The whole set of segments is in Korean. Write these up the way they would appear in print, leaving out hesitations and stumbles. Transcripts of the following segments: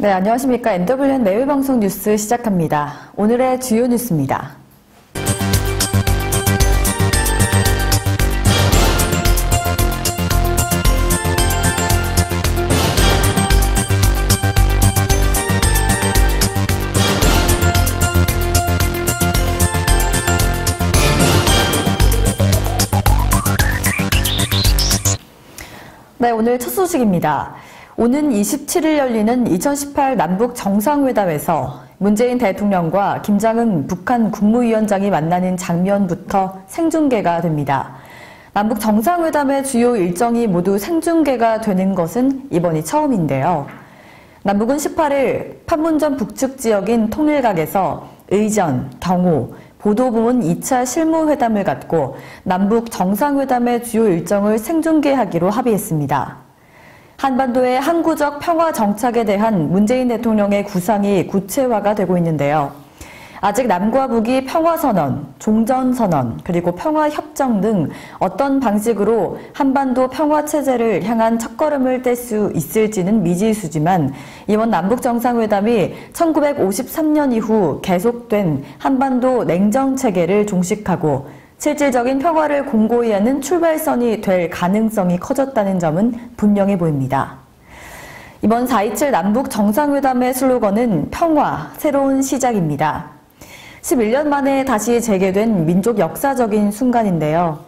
네, 안녕하십니까. NWN 내외방송 뉴스 시작합니다. 오늘의 주요 뉴스입니다. 네, 오늘 첫 소식입니다. 오는 27일 열리는 2018 남북 정상회담에서 문재인 대통령과 김장은 북한 국무위원장이 만나는 장면부터 생중계가 됩니다. 남북 정상회담의 주요 일정이 모두 생중계가 되는 것은 이번이 처음인데요. 남북은 18일 판문점 북측 지역인 통일각에서 의전, 경호, 보도부문 2차 실무회담을 갖고 남북 정상회담의 주요 일정을 생중계하기로 합의했습니다. 한반도의 항구적 평화 정착에 대한 문재인 대통령의 구상이 구체화가 되고 있는데요. 아직 남과 북이 평화선언, 종전선언, 그리고 평화협정 등 어떤 방식으로 한반도 평화체제를 향한 첫걸음을 뗄 수 있을지는 미지수지만 이번 남북정상회담이 1953년 이후 계속된 한반도 냉정체계를 종식하고 실질적인 평화를 공고히 하는 출발선이 될 가능성이 커졌다는 점은 분명해 보입니다. 이번 4.27 남북 정상회담의 슬로건은 평화, 새로운 시작입니다. 11년 만에 다시 재개된 민족 역사적인 순간인데요.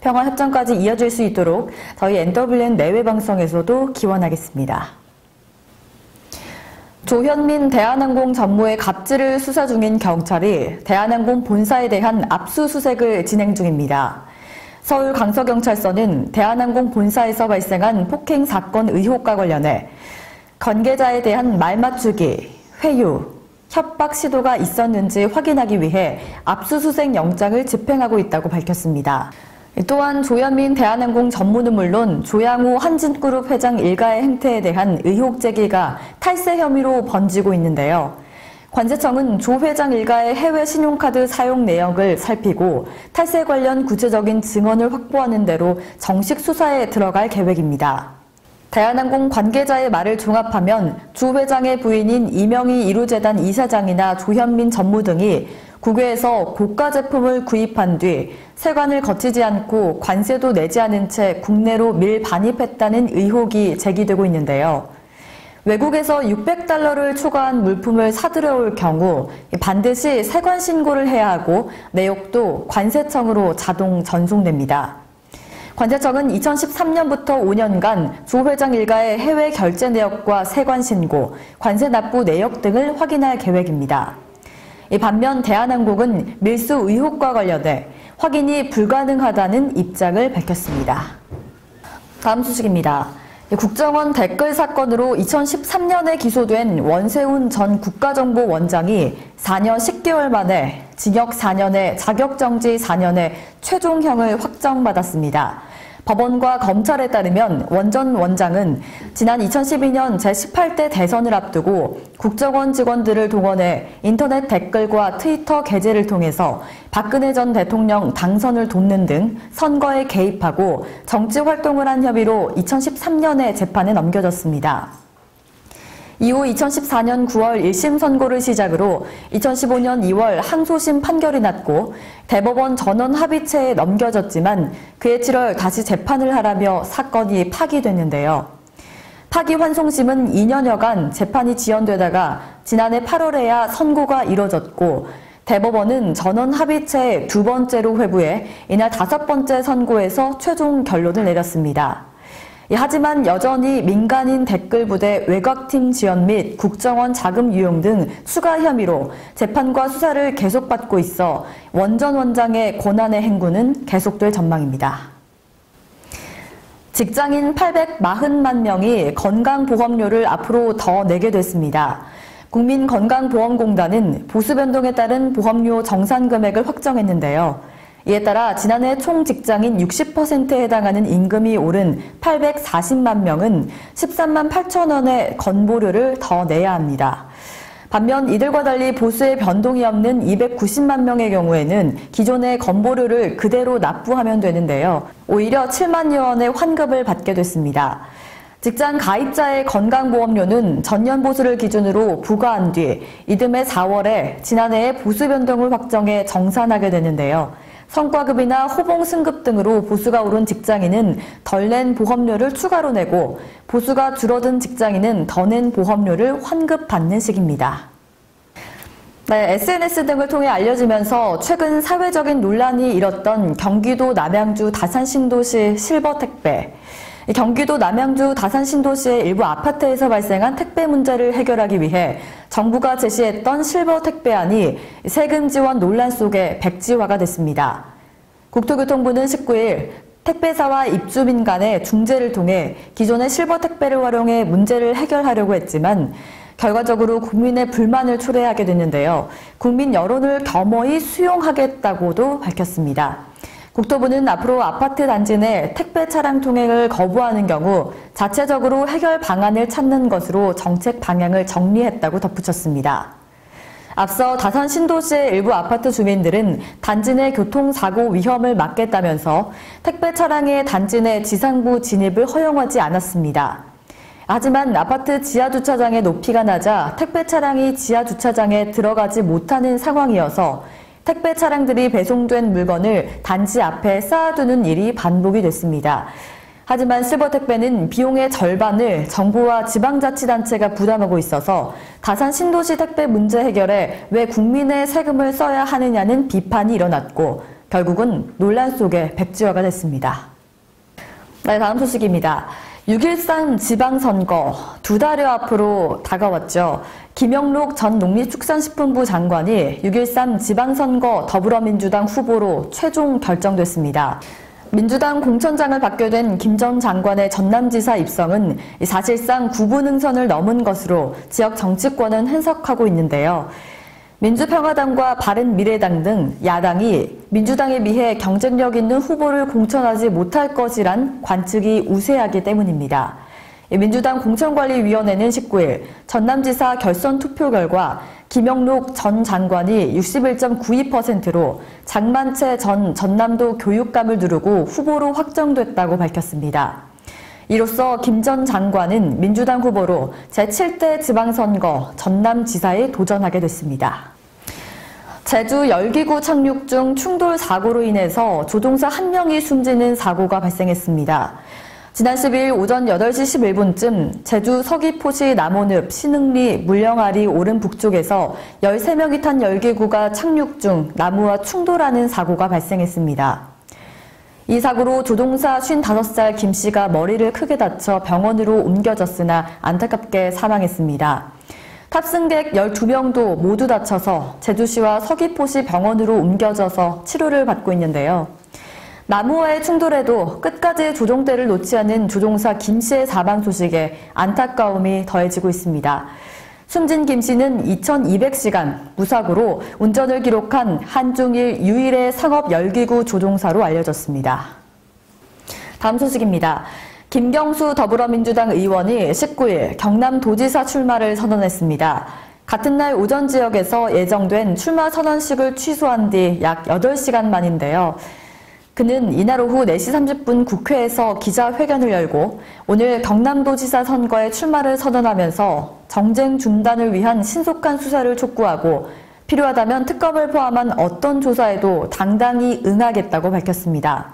평화협정까지 이어질 수 있도록 저희 NWN 내외방송에서도 기원하겠습니다. 조현민 대한항공 전무의 갑질을 수사 중인 경찰이 대한항공 본사에 대한 압수수색을 진행 중입니다. 서울 강서경찰서는 대한항공 본사에서 발생한 폭행 사건 의혹과 관련해 관계자에 대한 말맞추기, 회유, 협박 시도가 있었는지 확인하기 위해 압수수색 영장을 집행하고 있다고 밝혔습니다. 또한 조현민 대한항공 전무는 물론 조양호 한진그룹 회장 일가의 행태에 대한 의혹 제기가 탈세 혐의로 번지고 있는데요. 관세청은 조 회장 일가의 해외 신용카드 사용 내역을 살피고 탈세 관련 구체적인 증언을 확보하는 대로 정식 수사에 들어갈 계획입니다. 대한항공 관계자의 말을 종합하면 조 회장의 부인인 이명희 이루재단 이사장이나 조현민 전무 등이 국외에서 고가 제품을 구입한 뒤 세관을 거치지 않고 관세도 내지 않은 채 국내로 밀반입했다는 의혹이 제기되고 있는데요. 외국에서 600달러를 초과한 물품을 사들여올 경우 반드시 세관 신고를 해야 하고 내역도 관세청으로 자동 전송됩니다. 관세청은 2013년부터 5년간 조 회장 일가의 해외 결제 내역과 세관 신고, 관세 납부 내역 등을 확인할 계획입니다. 반면 대한항공은 밀수 의혹과 관련해 확인이 불가능하다는 입장을 밝혔습니다. 다음 소식입니다. 국정원 댓글 사건으로 2013년에 기소된 원세훈 전 국가정보원장이 4년 10개월 만에 징역 4년에 자격정지 4년의 최종형을 확정받았습니다. 법원과 검찰에 따르면 원 전 원장은 지난 2012년 제18대 대선을 앞두고 국정원 직원들을 동원해 인터넷 댓글과 트위터 게재를 통해서 박근혜 전 대통령 당선을 돕는 등 선거에 개입하고 정치 활동을 한 혐의로 2013년에 재판에 넘겨졌습니다. 이후 2014년 9월 1심 선고를 시작으로 2015년 2월 항소심 판결이 났고 대법원 전원 합의체에 넘겨졌지만 그해 7월 다시 재판을 하라며 사건이 파기됐는데요. 파기환송심은 2년여간 재판이 지연되다가 지난해 8월에야 선고가 이뤄졌고 대법원은 전원 합의체 두 번째로 회부해 이날 5번째 선고에서 최종 결론을 내렸습니다. 하지만 여전히 민간인 댓글 부대 외곽팀 지원 및 국정원 자금 유용 등 추가 혐의로 재판과 수사를 계속받고 있어 원 전 원장의 권한의 행구는 계속될 전망입니다. 직장인 840만 명이 건강보험료를 앞으로 더 내게 됐습니다. 국민건강보험공단은 보수 변동에 따른 보험료 정산 금액을 확정했는데요. 이에 따라 지난해 총 직장인 60%에 해당하는 임금이 오른 840만 명은 13만 8천 원의 건보료를 더 내야 합니다. 반면 이들과 달리 보수의 변동이 없는 290만 명의 경우에는 기존의 건보료를 그대로 납부하면 되는데요. 오히려 7만여 원의 환급을 받게 됐습니다. 직장 가입자의 건강보험료는 전년 보수를 기준으로 부과한 뒤 이듬해 4월에 지난해의 보수 변동을 확정해 정산하게 되는데요. 성과급이나 호봉 승급 등으로 보수가 오른 직장인은 덜 낸 보험료를 추가로 내고 보수가 줄어든 직장인은 더 낸 보험료를 환급받는 식입니다. 네, SNS 등을 통해 알려지면서 최근 사회적인 논란이 일었던 경기도 남양주 다산신도시 실버택배. 경기도 남양주 다산신도시의 일부 아파트에서 발생한 택배 문제를 해결하기 위해 정부가 제시했던 실버택배안이 세금 지원 논란 속에 백지화가 됐습니다. 국토교통부는 19일 택배사와 입주민 간의 중재를 통해 기존의 실버택배를 활용해 문제를 해결하려고 했지만 결과적으로 국민의 불만을 초래하게 됐는데요. 국민 여론을 겸허히 수용하겠다고도 밝혔습니다. 국토부는 앞으로 아파트 단지 내 택배 차량 통행을 거부하는 경우 자체적으로 해결 방안을 찾는 것으로 정책 방향을 정리했다고 덧붙였습니다. 앞서 다산 신도시의 일부 아파트 주민들은 단지 내 교통사고 위험을 막겠다면서 택배 차량의 단지 내 지상부 진입을 허용하지 않았습니다. 하지만 아파트 지하주차장의 높이가 낮아 택배 차량이 지하주차장에 들어가지 못하는 상황이어서 택배 차량들이 배송된 물건을 단지 앞에 쌓아두는 일이 반복이 됐습니다. 하지만 실버택배는 비용의 절반을 정부와 지방자치단체가 부담하고 있어서 다산 신도시 택배 문제 해결에 왜 국민의 세금을 써야 하느냐는 비판이 일어났고 결국은 논란 속에 백지화가 됐습니다. 네, 다음 소식입니다. 6.13 지방선거 2달여 앞으로 다가왔죠. 김영록 전 농림축산식품부 장관이 6.13 지방선거 더불어민주당 후보로 최종 결정됐습니다. 민주당 공천장을 받게 된 김 전 장관의 전남지사 입성은 사실상 구분응선을 넘은 것으로 지역 정치권은 해석하고 있는데요. 민주평화당과 바른미래당 등 야당이 민주당에 비해 경쟁력 있는 후보를 공천하지 못할 것이란 관측이 우세하기 때문입니다. 민주당 공천관리위원회는 19일 전남지사 결선 투표 결과 김영록 전 장관이 61.92%로 장만채 전 전남도 교육감을 누르고 후보로 확정됐다고 밝혔습니다. 이로써 김 전 장관은 민주당 후보로 제7대 지방선거 전남지사에 도전하게 됐습니다. 제주 열기구 착륙 중 충돌 사고로 인해서 조종사 1명이 숨지는 사고가 발생했습니다. 지난 12일 오전 8시 11분쯤 제주 서귀포시 남원읍 신흥리 물령아리 오름 북쪽에서 13명이 탄 열기구가 착륙 중 나무와 충돌하는 사고가 발생했습니다. 이 사고로 조종사 55살 김 씨가 머리를 크게 다쳐 병원으로 옮겨졌으나 안타깝게 사망했습니다. 탑승객 12명도 모두 다쳐서 제주시와 서귀포시 병원으로 옮겨져서 치료를 받고 있는데요. 나무와의 충돌에도 끝까지 조종대를 놓지 않은 조종사 김 씨의 사망 소식에 안타까움이 더해지고 있습니다. 숨진 김 씨는 2200시간 무사고로 운전을 기록한 한중일 유일의 상업 열기구 조종사로 알려졌습니다. 다음 소식입니다. 김경수 더불어민주당 의원이 19일 경남도지사 출마를 선언했습니다. 같은 날 오전 지역에서 예정된 출마 선언식을 취소한 뒤 약 8시간 만인데요. 그는 이날 오후 4시 30분 국회에서 기자회견을 열고 오늘 경남도지사 선거에 출마를 선언하면서 정쟁 중단을 위한 신속한 수사를 촉구하고 필요하다면 특검을 포함한 어떤 조사에도 당당히 응하겠다고 밝혔습니다.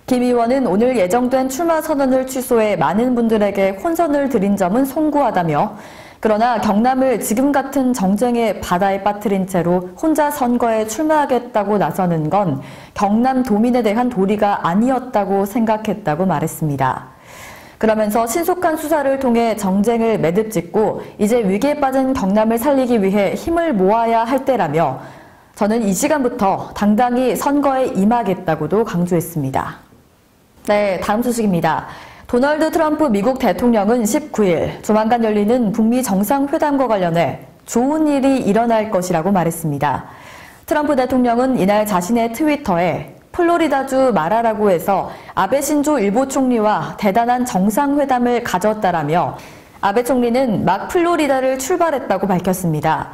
김 의원은 오늘 예정된 출마 선언을 취소해 많은 분들에게 혼선을 드린 점은 송구하다며 그러나 경남을 지금 같은 정쟁의 바다에 빠뜨린 채로 혼자 선거에 출마하겠다고 나서는 건 경남 도민에 대한 도리가 아니었다고 생각했다고 말했습니다. 그러면서 신속한 수사를 통해 정쟁을 매듭짓고 이제 위기에 빠진 경남을 살리기 위해 힘을 모아야 할 때라며 저는 이 시간부터 당당히 선거에 임하겠다고도 강조했습니다. 네, 다음 소식입니다. 도널드 트럼프 미국 대통령은 19일 조만간 열리는 북미 정상회담과 관련해 좋은 일이 일어날 것이라고 말했습니다. 트럼프 대통령은 이날 자신의 트위터에 플로리다주 마라라고에서 아베 신조 일부 총리와 대단한 정상회담을 가졌다라며 아베 총리는 막 플로리다를 출발했다고 밝혔습니다.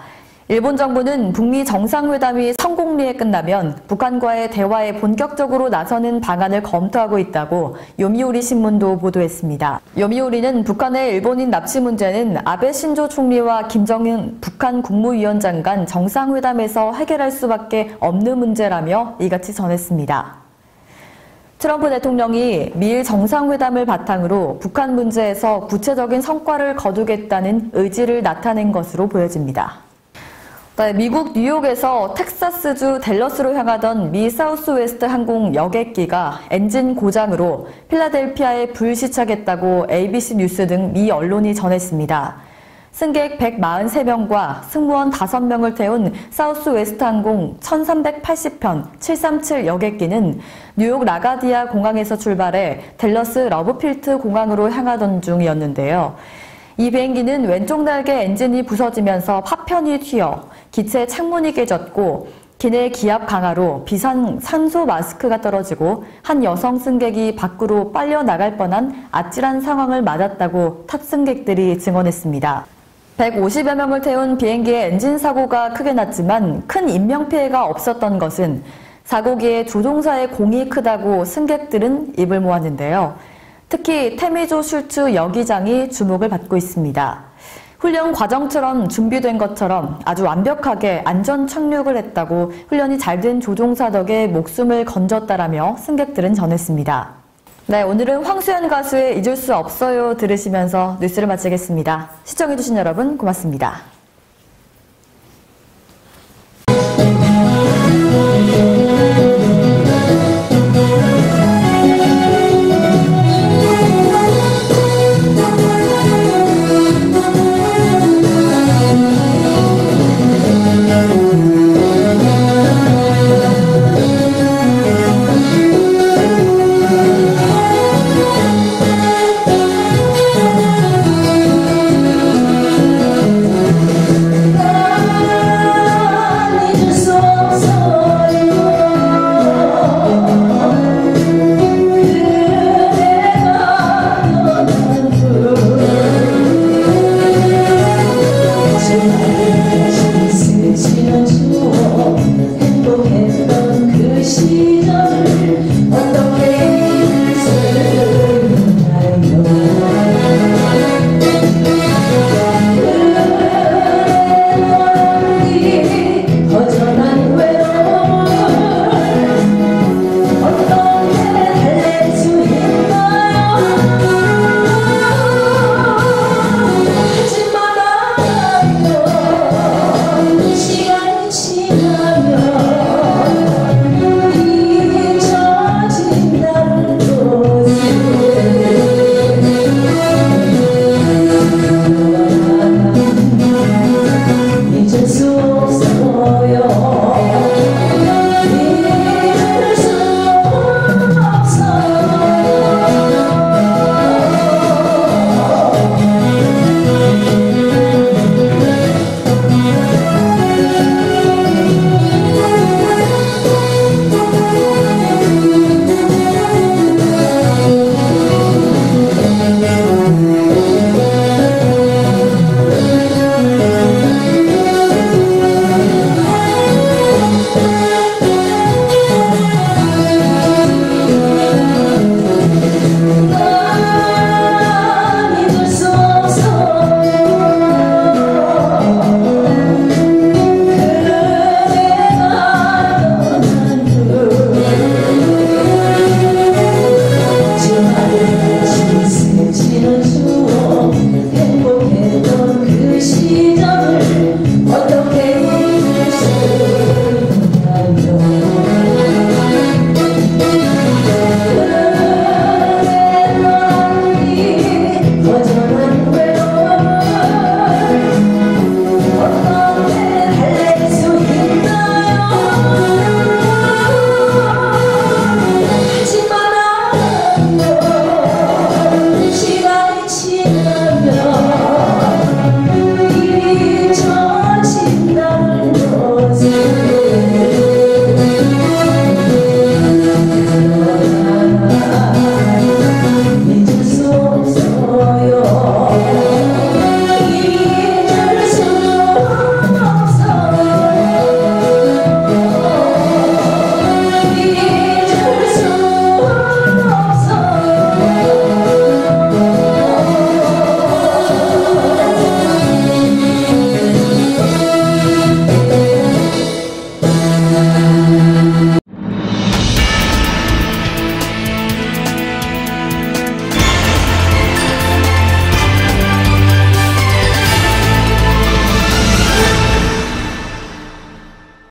일본 정부는 북미 정상회담이 성공리에 끝나면 북한과의 대화에 본격적으로 나서는 방안을 검토하고 있다고 요미우리 신문도 보도했습니다. 요미우리는 북한의 일본인 납치 문제는 아베 신조 총리와 김정은 북한 국무위원장 간 정상회담에서 해결할 수밖에 없는 문제라며 이같이 전했습니다. 트럼프 대통령이 미일 정상회담을 바탕으로 북한 문제에서 구체적인 성과를 거두겠다는 의지를 나타낸 것으로 보여집니다. 미국 뉴욕에서 텍사스주 댈러스로 향하던 미 사우스웨스트 항공 여객기가 엔진 고장으로 필라델피아에 불시착했다고 ABC 뉴스 등 미 언론이 전했습니다. 승객 143명과 승무원 5명을 태운 사우스웨스트 항공 1380편 737 여객기는 뉴욕 라가디아 공항에서 출발해 댈러스 러브필트 공항으로 향하던 중이었는데요. 이 비행기는 왼쪽 날개 엔진이 부서지면서 파편이 튀어 기체 창문이 깨졌고 기내 기압 강화로 비상 산소 마스크가 떨어지고 한 여성 승객이 밖으로 빨려 나갈 뻔한 아찔한 상황을 맞았다고 탑승객들이 증언했습니다. 150여 명을 태운 비행기의 엔진 사고가 크게 났지만 큰 인명피해가 없었던 것은 사고기의 조종사의 공이 크다고 승객들은 입을 모았는데요. 특히 테미조 슐츠 여기장이 주목을 받고 있습니다. 훈련 과정처럼 준비된 것처럼 아주 완벽하게 안전 착륙을 했다고 훈련이 잘 된 조종사 덕에 목숨을 건졌다라며 승객들은 전했습니다. 네, 오늘은 황수연 가수의 잊을 수 없어요 들으시면서 뉴스를 마치겠습니다. 시청해주신 여러분 고맙습니다.